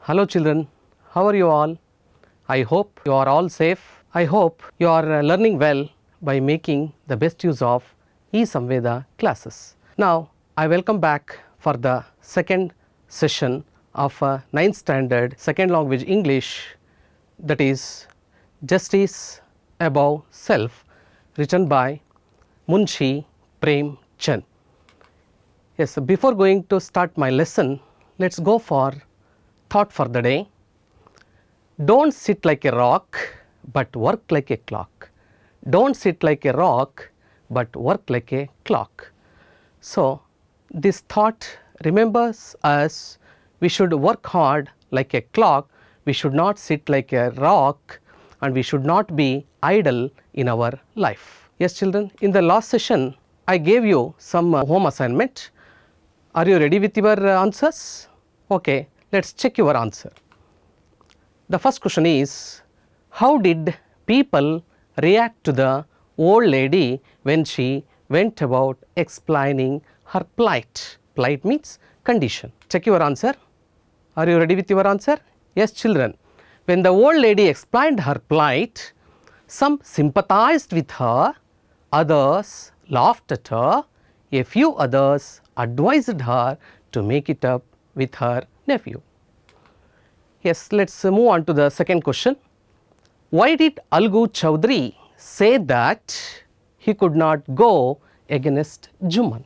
Hello children, how are you all? I hope you are all safe. I hope you are learning well by making the best use of eSamveda classes. Now, I welcome back for the second session of 9th standard second language English, that is Justice Above Self, written by Munshi Prem Chand. Yes, before going to start my lesson, let's go for thought for the day. Don't sit like a rock, but work like a clock. Don't sit like a rock, but work like a clock. So, this thought remembers us we should work hard like a clock, we should not sit like a rock, and we should not be idle in our life. Yes children, in the last session I gave you some home assignment. Are you ready with your answers? Okay, let's check your answer. The first question is, how did people react to the old lady when she went about explaining her plight? Plight means condition. Check your answer. Are you ready with your answer? Yes children. When the old lady explained her plight, some sympathized with her, others laughed at her, a few others advised her to make it up with her nephew. Yes, let's move on to the second question. Why did Algu Chaudhary say that he could not go against Juman?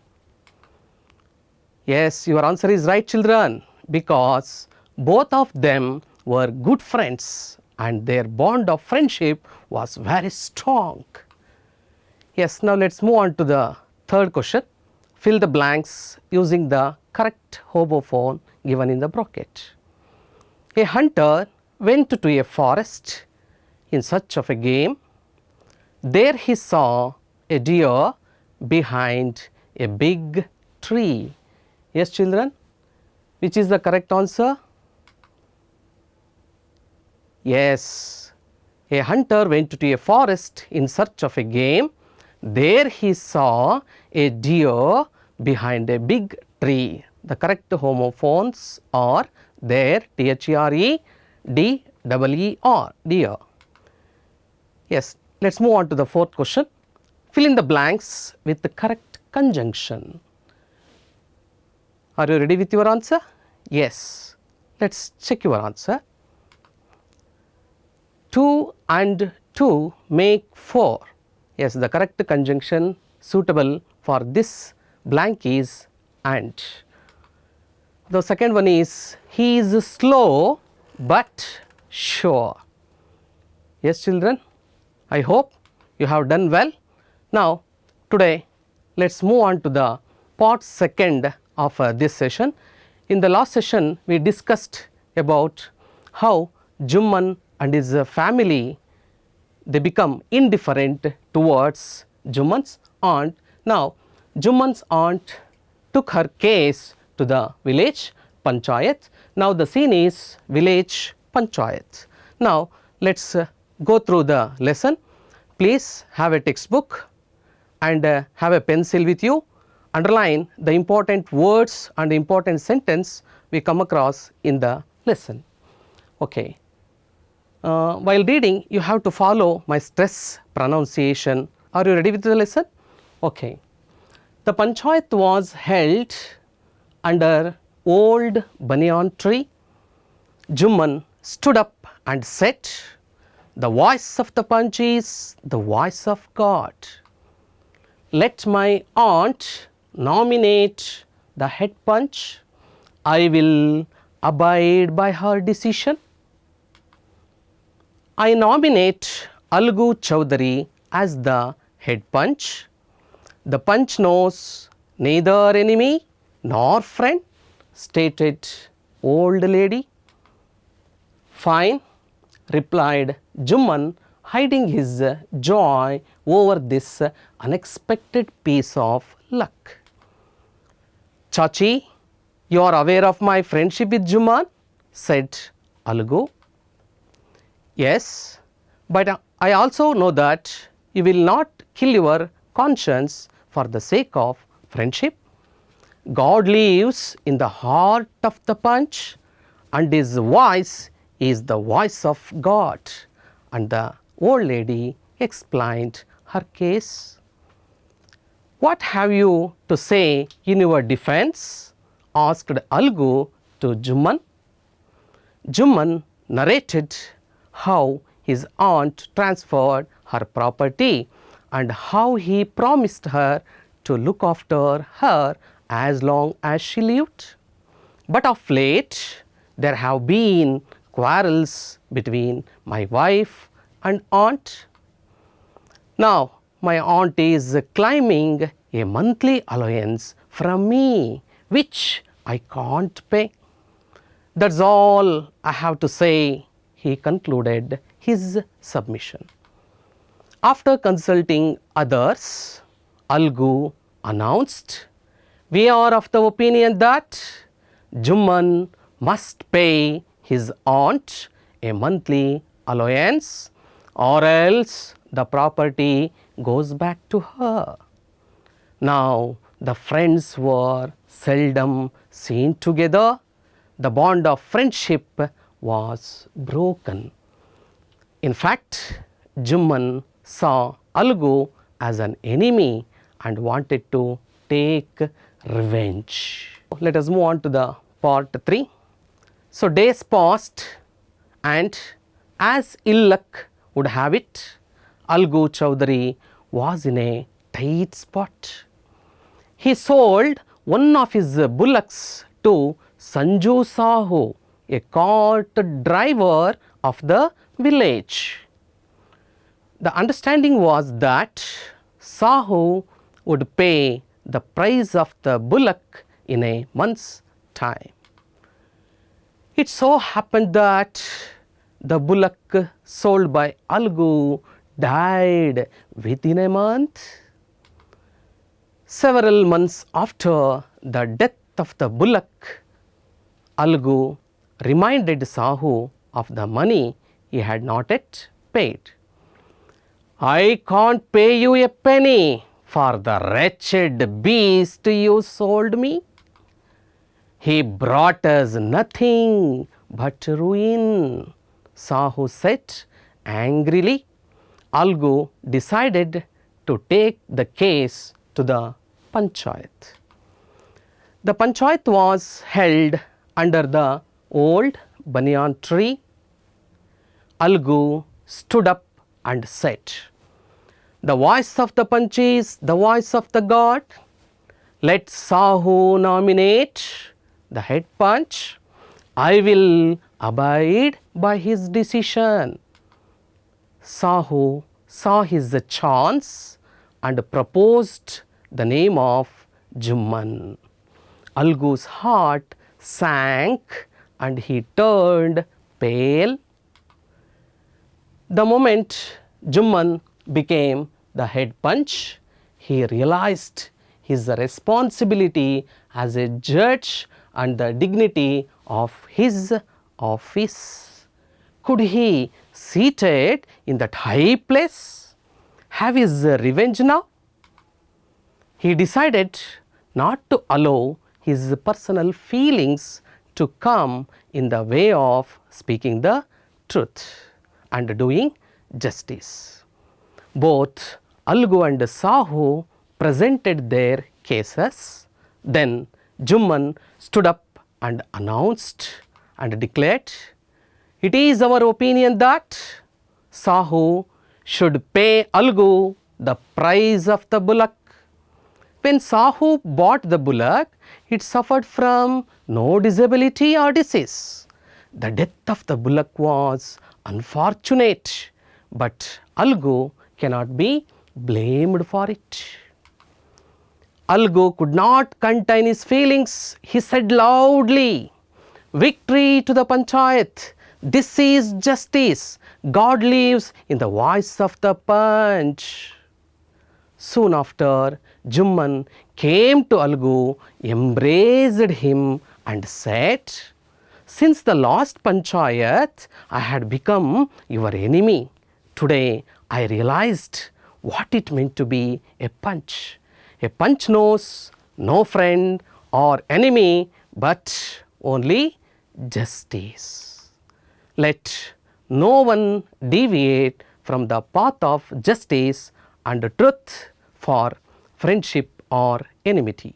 Yes, your answer is right children, because both of them were good friends and their bond of friendship was very strong. Yes, now let's move on to the third question. Fill the blanks using the correct homophone given in the bracket. A hunter went to a forest in search of a game. There he saw a deer behind a big tree. Yes children, which is the correct answer? Yes, a hunter went to a forest in search of a game. There he saw a deer behind a big tree. The correct homophones are there, THERE, DEER, deer. Yes, let's move on to the fourth question. Fill in the blanks with the correct conjunction. Are you ready with your answer? Yes, let's check your answer. 2 and 2 make 4. Yes, the correct conjunction suitable for this blank is and. The second one is, he is slow but sure. Yes children, I hope you have done well. Now today let's move on to the part second of this session. In the last session we discussed about how Juman and his family, they become indifferent towards Juman's aunt. Now Juman's aunt took her case to the village panchayat. Now the scene is village panchayat. Now let's go through the lesson. Please have a textbook and have a pencil with you. Underline the important words and important sentence we come across in the lesson. Okay. While reading, you have to follow my stress pronunciation. Are you ready with the lesson? Okay. The panchayat was held under old banyan tree. Juman stood up and said, "The voice of the panch is the voice of God. Let my aunt nominate the head panch. I will abide by her decision. I nominate Algu Chaudhary as the head panch. The panch knows neither enemy nor friend," stated old lady. "Fine," replied Juman, hiding his joy over this unexpected piece of luck. "Chachi, you are aware of my friendship with Juman," said Algu. "Yes, but I also know that you will not kill your conscience for the sake of friendship. God lives in the heart of the panch and his voice is the voice of God. And the old lady explained her case. What have you to say in your defense? Asked Algu to Jumman. Jumman narrated how his aunt transferred her property and how he promised her to look after her as long as she lived. But of late, there have been quarrels between my wife and aunt. Now, my aunt is claiming a monthly allowance from me, which I can't pay. That's all I have to say, he concluded his submission. After consulting others, Algu announced, "We are of the opinion that Jumman must pay his aunt a monthly allowance, or else the property goes back to her." Now the friends were seldom seen together. The bond of friendship was broken. In fact, Jumman saw Algu as an enemy and wanted to take revenge. Let us move on to the part 3. So days passed, and as ill luck would have it, Algu Chowdhury was in a tight spot. He sold one of his bullocks to Sanju Sahu, a cart driver of the village. The understanding was that Sahu would pay the price of the bullock in a month's time. It so happened that the bullock sold by Algu died within a month. Several months after the death of the bullock, Algu reminded Sahu of the money he had not yet paid. "I can't pay you a penny for the wretched beast you sold me. He brought us nothing but ruin," Sahu said angrily. Algu decided to take the case to the Panchayat. The Panchayat was held under the old banyan tree. Algu stood up and said, "The voice of the Panch is the voice of the God. Let Sahu nominate the head Panch. I will abide by his decision." Sahu saw his chance and proposed the name of Jumman. Algu's heart sank and he turned pale. The moment Jumman became the head Panch, he realized his responsibility as a judge and the dignity of his office. Could he, seated in that high place, have his revenge now? He decided not to allow his personal feelings to come in the way of speaking the truth and doing justice. Both Algu and Sahu presented their cases. Then Jumman stood up and announced and declared, "It is our opinion that Sahu should pay Algu the price of the bullock. When Sahu bought the bullock, it suffered from no disability or disease. The death of the bullock was unfortunate, but Algu cannot be blamed for it." Algu could not contain his feelings. He said loudly, "Victory to the Panchayat! This is justice! God lives in the voice of the Panch." Soon after, Jumman came to Algu, embraced him and said, "Since the last Panchayat, I had become your enemy. Today, I realized what it meant to be a Panch. A Panch knows no friend or enemy, but only justice. Let no one deviate from the path of justice and truth for friendship or enmity.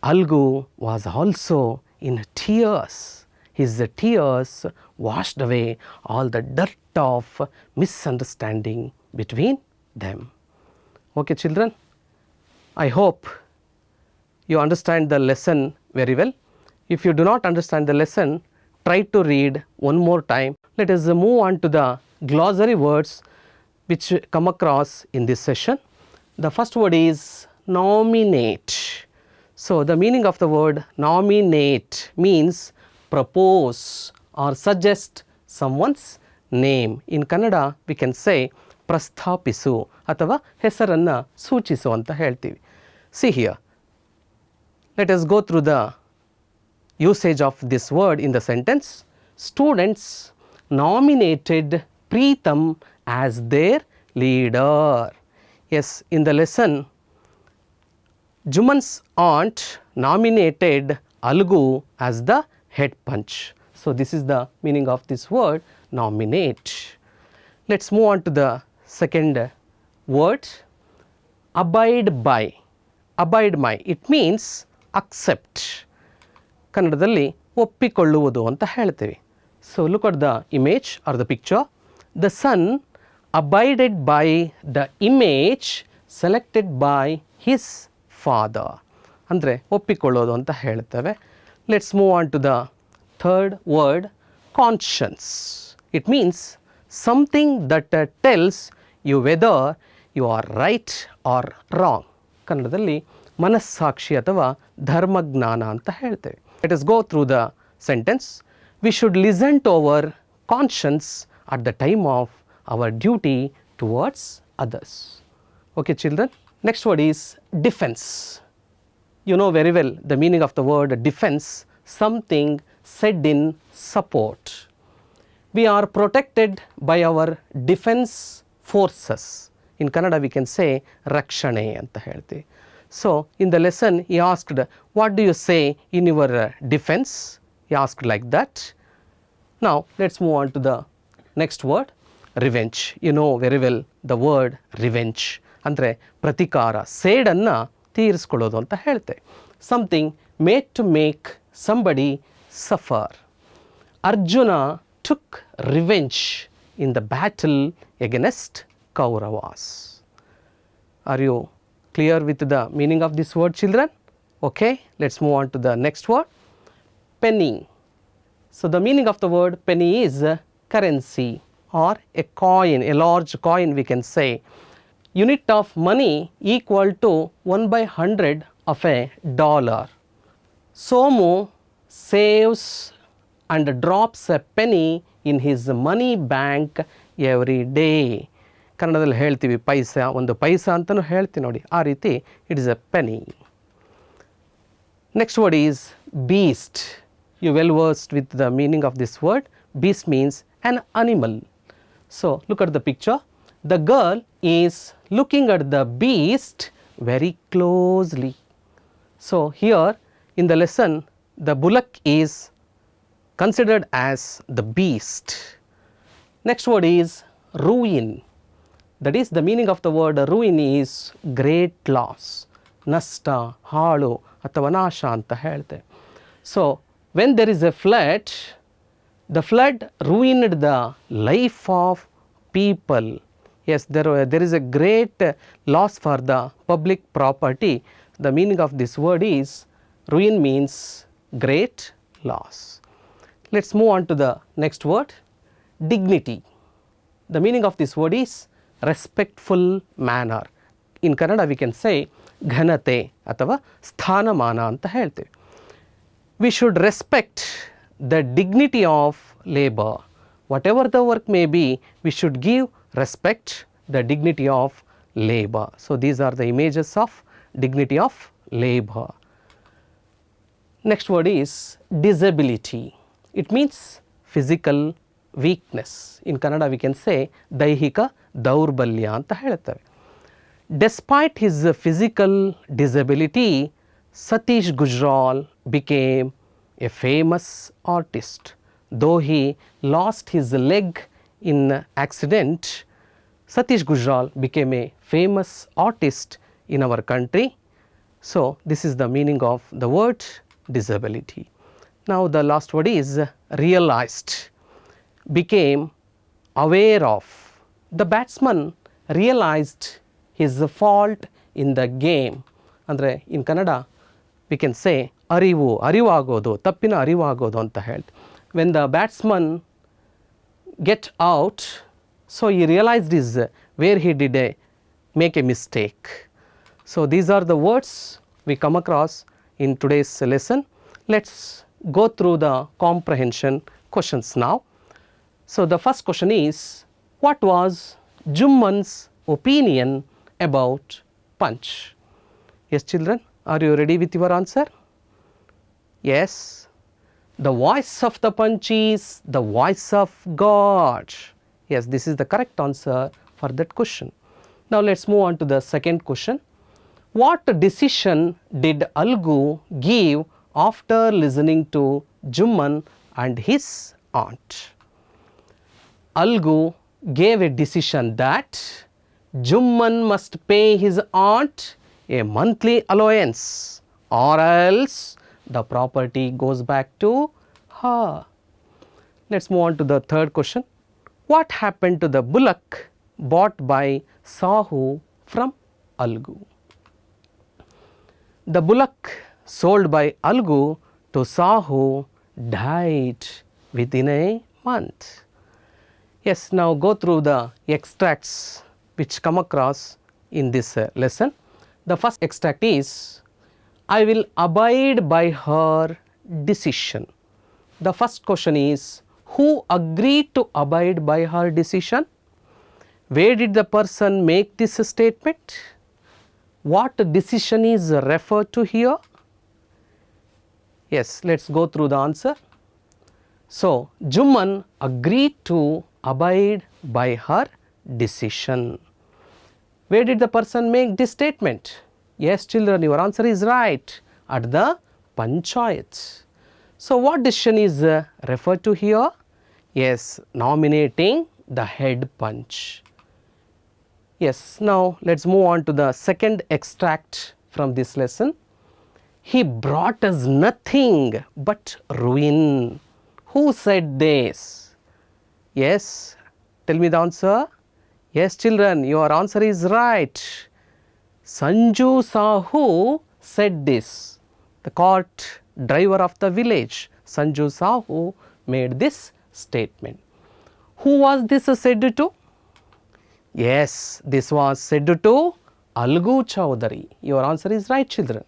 Algu was also in tears. His tears washed away all the dirt of misunderstanding between them. Okay, children, I hope you understand the lesson very well. If you do not understand the lesson, try to read one more time. Let us move on to the glossary words which come across in this session. The first word is nominate. So, the meaning of the word nominate means propose or suggest someone's name. In Kannada we can say ಪ್ರಸ್ಥಾಪಿಸು ಅಥವಾ ಹೆಸರನ್ನು ಸೂಚಿಸು ಅಂತ ಹೇಳ್ತೀವಿ. See here, let us go through the usage of this word in the sentence. Students nominated Preetham as their leader. Yes, in the lesson, Juman's aunt nominated Algu as the head punch. So, this is the meaning of this word nominate. Let's move on to the second word, abide by. Abide by, it means accept. ಕನ್ನಡದಲ್ಲಿ ಒಪ್ಪಿಕೊಳ್ಳುವುದು ಅಂತ ಹೇಳ್ತೀವಿ. So, look at the image or the picture. The son abided by the image selected by his father. ಅಂದರೆ ಒಪ್ಪಿಕೊಳ್ಳೋದು ಅಂತ ಹೇಳ್ತೇವೆ. Let's move on to the third word, conscience. It means something that tells you whether you are right or wrong. ಕನ್ನಡದಲ್ಲಿ ಮನಸ್ಸಾಕ್ಷಿ ಅಥವಾ ಧರ್ಮಜ್ಞಾನ ಅಂತ ಹೇಳ್ತೇವೆ. Let us go through the sentence. We should listen to our conscience at the time of our duty towards others. Okay, children. Next word is defense. You know very well the meaning of the word defense, something said in support. We are protected by our defense forces. In Kannada we can say rakshane anta ಹೇಳ್ತೀವಿ. So, in the lesson he asked, what do you say in your defense? He asked like that. Now, let's move on to the next word, revenge. You know very well the word revenge. ಅಂದರೆ ಪ್ರತಿಕಾರ, ಸೇಡನ್ನು ತೀರಿಸ್ಕೊಳ್ಳೋದು ಅಂತ ಹೇಳ್ತೇವೆ. Something made to make somebody suffer. Arjuna took revenge in the battle against Kauravas. Are you clear with the meaning of this word, children? Okay, let's move on to the next word, penny. So, the meaning of the word penny is currency or a coin, a large coin we can say. Unit of money equal to 1/100 of a dollar. Somu saves and drops a penny in his money bank every day. ಕನ್ನಡದಲ್ಲಿ ಹೇಳ್ತೀವಿ ಪೈಸಾ, ಒಂದು ಪೈಸಾ ಅಂತಲೂ ಹೇಳ್ತೀವಿ ನೋಡಿ, ಆ ರೀತಿ it is A ಪೆನಿ. Next word is beast. You well versed with the meaning of this word. Beast means an animal. So, look at the picture. The girl is looking at the beast very closely. So, here in the lesson, the bullock is considered as the beast. Next word is ruin. That is, the meaning of the word ruin is great loss. Nasta, ಹಾಳು ಅಥವಾ ನಾಶ ಅಂತ ಹೇಳ್ತೇವೆ. So, when there is a flood, the flood ruined the life of people. Yes, there is a great loss for the public property. The meaning of this word is ruin means great loss. Let's move on to the next word, dignity. The meaning of this word is respectful manner. In Kannada we can say ಘನತೆ ಅಥವಾ ಸ್ಥಾನಮಾನ ಅಂತ ಹೇಳ್ತೇವೆ. We should respect the dignity of labor. Whatever the work may be, we should give respect the dignity of labor. So, these are the images of dignity of labor. Next word is disability. It means physical weakness. In Kannada we can say ದೈಹಿಕ ದೌರ್ಬಲ್ಯ ಅಂತ ಹೇಳ್ತೇವೆ. Despite his physical disability, Satish Gujral became a famous artist. Though he lost his leg in accident, Satish Gujral became a famous artist in our country. So, this is the meaning of the word disability. Now, the last word is realized, became aware of. The batsman realized his fault in the game. ಅಂದರೆ in Kannada we can say ಅರಿವಾಗೋದು, ತಪ್ಪಿನ ಅರಿವಾಗೋದು ಅಂತ ಹೇಳಿ. When the batsman get out, so ಈ realised is where he did make a mistake. So, these are the words we come across in today's lesson. Let's go through the comprehension questions now. So, the first question is, what was Jumman's opinion about Punch? Yes, children, are you ready with your answer? Yes. The voice of the Punch is the voice of God. Yes, this is the correct answer for that question. Now, let's move on to the second question. What decision did Algu give after listening to Jumman and his aunt? Algu gave a decision that Jumman must pay his aunt a monthly allowance, or else the property goes back to her. Let's move on to the third question. What happened to the bullock bought by Sahu from Algu? The bullock sold by Algu to Sahu died within a month. Yes, now go through the extracts which come across in this lesson. The first extract is, I will abide by her decision. The first question is, who agreed to abide by her decision? Where did the person make this statement? What decision is referred to here? Yes, let's go through the answer. So, Jumman agreed to abide by her decision. Where did the person make this statement? Yes, children, your answer is right, at the Panchayat. So, what decision is referred to here? Yes, nominating the head punch. Yes, now let's move on to the second extract from this lesson. He brought us nothing but ruin. Who said this? Yes, tell me the answer. Yes, children, your answer is right. Sanju Sahu said this. The cart driver of the village, Sanju Sahu, made this statement. Who was this said to? Yes, this was said to Algu Chowdhury. Your answer is right, children.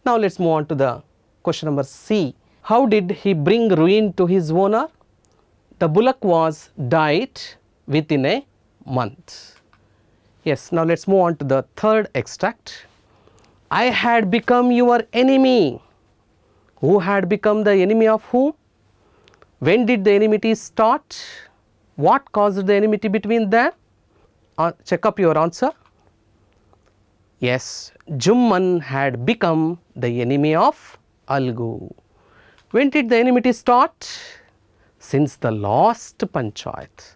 Now, let's move on to the question number C. How did he bring ruin to his owner? The bullock was died within a month. Yes, now let's move on to the third extract. I had become your enemy. Who had become the enemy of whom? When did the enmity start? What caused the enmity between them? Check up your answer. Yes, Jumman had become the enemy of Algu. When did the enmity start? Since the last Panchayat.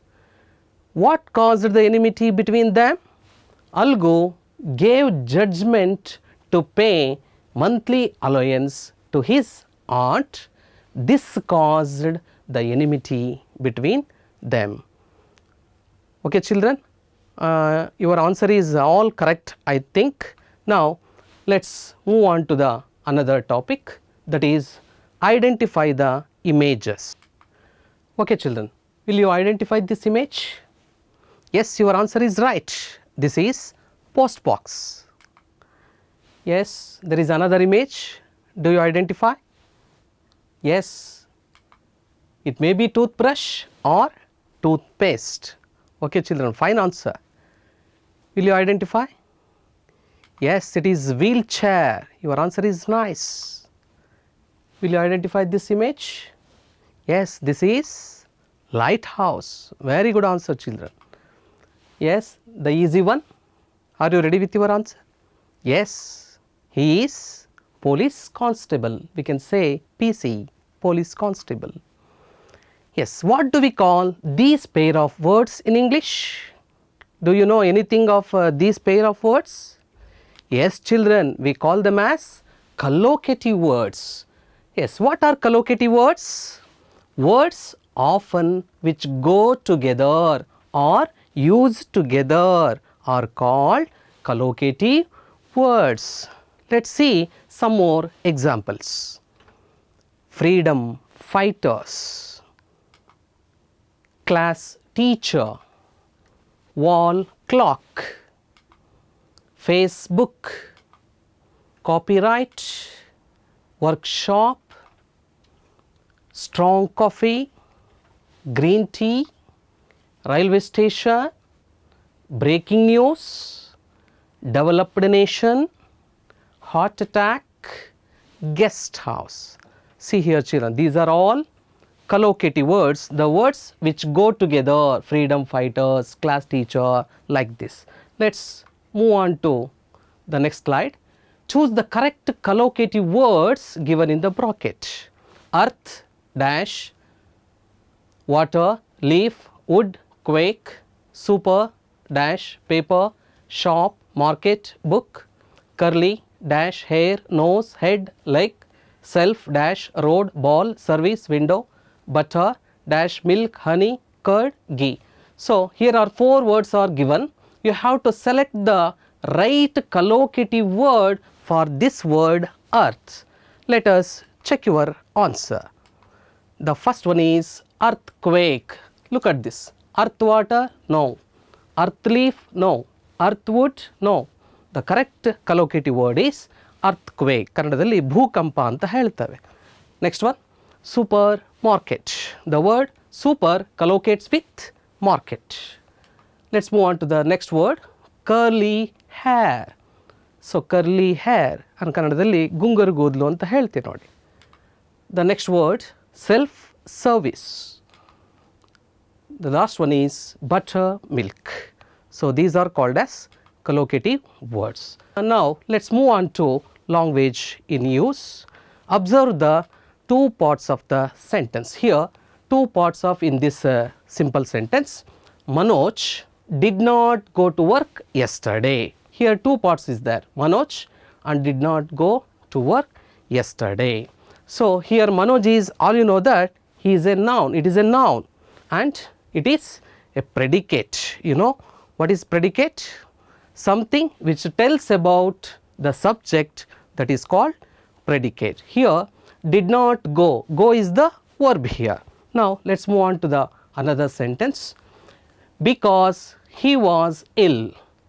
What caused the enmity between them? Algu gave judgment to pay monthly allowance to his aunt. This caused the enmity between them. Okay, children, your answer is all correct, I think. Now, let's move on to the another topic, that is identify the images. Okay, children, will you identify this image? Yes, your answer is right. This is post box. Yes, there is another image. Do you identify? Yes, it may be toothbrush or toothpaste. Okay, children, fine answer. Will you identify? Yes, it is wheelchair. Your answer is nice. Will you identify this image? Yes, this is lighthouse. Very good answer, children. Yes, the easy one. Are you ready with your answer? Yes, he is police constable. We can say PC. police constable. Yes, what do we call these pair of words in English? Do you know anything of these pair of words? Yes, children, we call them as collocative words. Yes, what are collocative words? Words often which go together or used together are called collocative words. Let us see some more examples. Freedom fighters, class teacher, wall clock, Facebook, copyright, workshop, strong coffee, green tea, railway station, breaking news, developed nation, heart attack, guest house. See here children, these are all collocative words, the words which go together, freedom fighters, class teacher, like this. Let us move on to the next slide. Choose the correct collocative words given in the bracket. Earth, dash, water, leaf, wood, quake, super, dash, paper, shop, market, book, curly, dash, hair, nose, head, leg, self, dash, road, ball, service, window, butter, dash, milk, honey, curd, ghee. So, here are 4 words are given. You have to select the right collocative word for this word earth. Let us check your answer. The first one is earthquake. Look at this. Earth water? No. Earth leaf? No. Earth wood? No. The correct collocative word is earthquake. ಕನ್ನಡದಲ್ಲಿ ಭೂಕಂಪ ಅಂತ ಹೇಳ್ತೇವೆ. Next one, supermarket. The word super collocates with market. Let's move on to the next word, curly hair. So curly hair and ಕನ್ನಡದಲ್ಲಿ ಗುಂಗರು ಕೂದಲು ಅಂತ ಹೇಳ್ತೀವಿ ನೋಡಿ. The next word, self service. The last one is buttermilk. So these are called as collocative words. And now let's move on to language in use. Observe the 2 parts of the sentence. Here 2 parts of in this simple sentence. Manoj did not go to work yesterday. Here 2 parts is there. Manoj and did not go to work yesterday. So here Manoj is, all you know that he is a noun. It is a noun and it is a predicate. You know what is predicate? Something which tells about the subject, that is called predicate. Here did not go. Go is the verb here. Now let's move on to the another sentence. Because he was ill.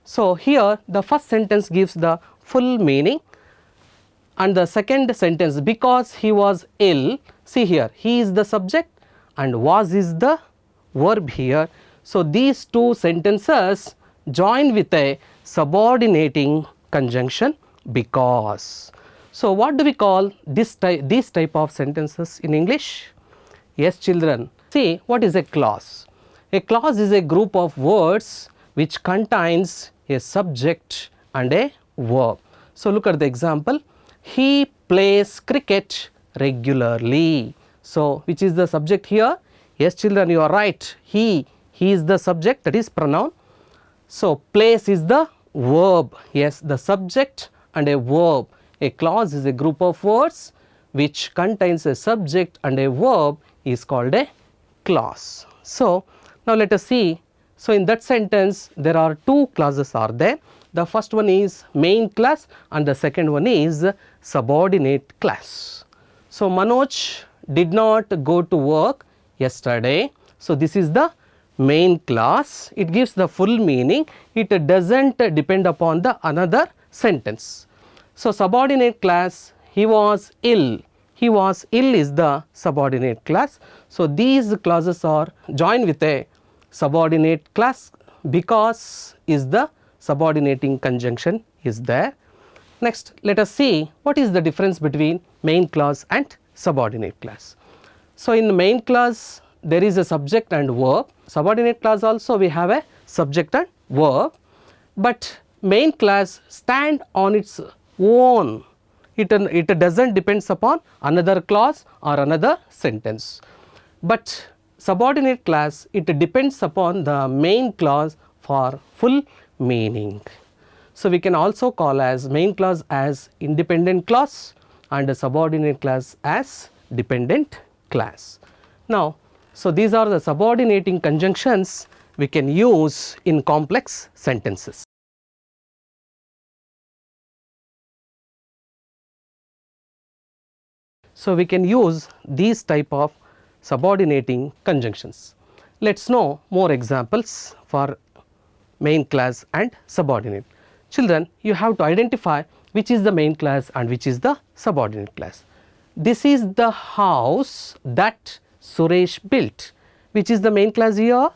So here the first sentence gives the full meaning and the second sentence, because he was ill, see here, he is the subject and was is the verb here. So these 2 sentences join with a subordinating conjunction because. So what do we call these type of sentences in English? Yes children, see what is a clause? A clause is a group of words which contains a subject and a verb. So look at the example, he plays cricket regularly. So which is the subject here? Yes children, you are right, he is the subject, that is pronoun. So plays is the verb. Yes, the subject and a verb. A clause is a group of words which contains a subject and a verb is called a clause. So now let us see. So in that sentence there are 2 clauses are there. The first one is main class and the second one is subordinate class. So Manoj did not go to work yesterday. So this is the main class. It gives the full meaning. It doesn't depend upon the another sentence. So subordinate class, he was ill. He was ill is the subordinate class. So these clauses are joined with a subordinate class because is the subordinating conjunction is there. Next let us see what is the difference between main clause and subordinate clause. So in the main clause there is a subject and verb. Subordinate clause also we have a subject and verb, but main clause stand on its own. it doesn't depends upon another clause or another sentence. But subordinate clause, it depends upon the main clause for full meaning. So, we can also call as main clause as independent clause and a subordinate clause as dependent clause. Now, so these are the subordinating conjunctions we can use in complex sentences. So, we can use these type of subordinating conjunctions. Let us know more examples for main clause and subordinate. Children, you have to identify which is the main clause and which is the subordinate clause. This is the house that Suresh built. Which is the main clause here?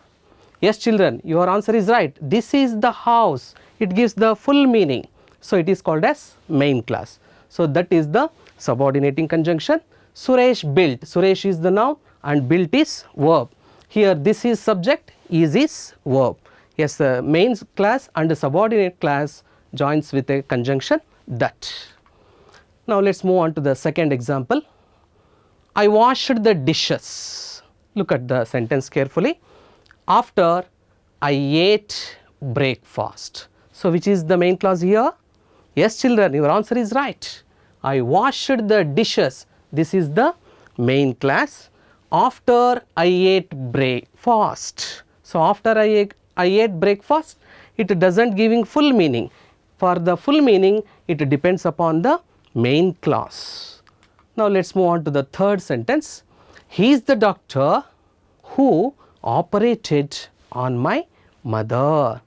Yes children, your answer is right. This is the house. It gives the full meaning. So, it is called as main clause. So, that is the subordinating conjunction. Suresh built. Suresh is the noun and built is verb. Here this is subject, is verb. Yes, the main clause and the subordinate clause joins with a conjunction that. Now, let us move on to the second example. I washed the dishes. Look at the sentence carefully. After I ate breakfast. So, which is the main clause here? Yes children, your answer is right. I washed the dishes. This is the main clause. After I ate breakfast. So, after I ate breakfast, it does not giving full meaning. For the full meaning, it depends upon the main clause. Now, let us move on to the third sentence. He is the doctor who operated on my mother.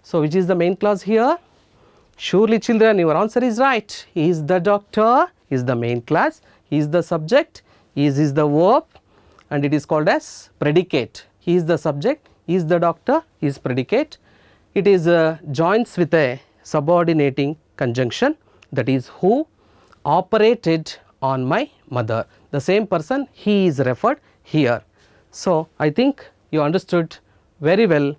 So, which is the main clause here? Surely children, your answer is right. He is the doctor is the main clause. He is the subject, is the verb and it is called as predicate. He is the subject, is the doctor is predicate. It is joins with a subordinating conjunction, that is who operated on my mother. The same person, he is referred here. So, I think you understood very well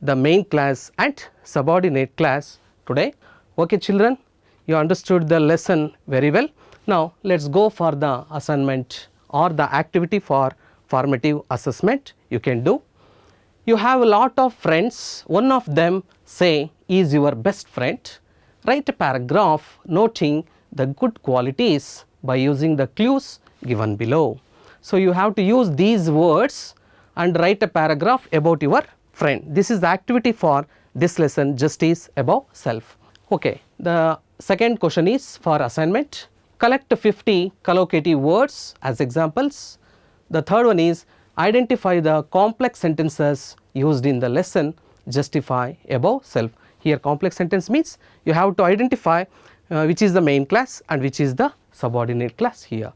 the main clause and subordinate clause today. Okay children, you understood the lesson very well. Now, let us go for the assignment or the activity for formative assessment you can do. You have a lot of friends, one of them say is your best friend. Write a paragraph noting the good qualities by using the clues given below. So, you have to use these words and write a paragraph about your friend. This is the activity for this lesson, justice above self. Okay. The second question is for assignment. Collect 50 collocative words as examples. The third one is identify the complex sentences used in the lesson, justify above self. Here complex sentence means you have to identify which is the main clause and which is the subordinate clause here.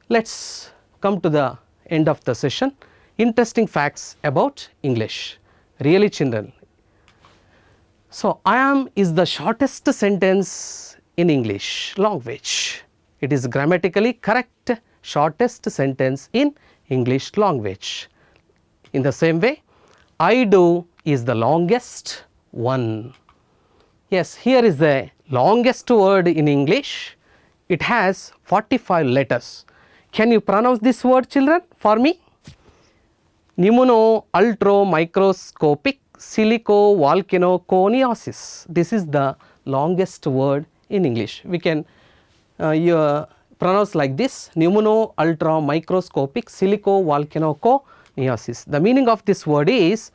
Let us come to the end of the session. Interesting facts about English. Really children. So, I am is the shortest sentence in English language. It is grammatically correct shortest sentence in English language. In the same way, I do is the longest one. Yes, here is the longest word in English. It has 45 letters. Can you pronounce this word children for me? Pneumono-ultramicroscopic silico-volcanoconiosis. This is the longest word in English. We can pronounce like this, pneumono-ultramicroscopic silico-volcanoconiosis. The meaning of this word is,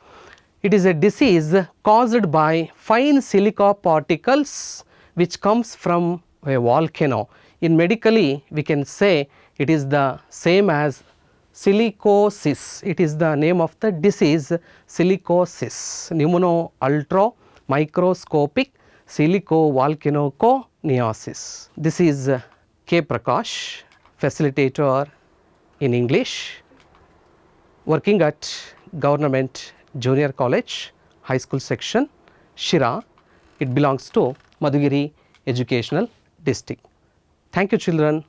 it is a disease caused by fine silica particles which comes from a volcano. In medically, we can say it is the same as silicosis. It is the name of the disease, silicosis, pneumono-ultramicroscopic silico-volcanoconiosis. This is K. Prakash, facilitator in English, working at Government Junior College, High School section, Shira. It belongs to Madhugiri Educational District. Thank you children.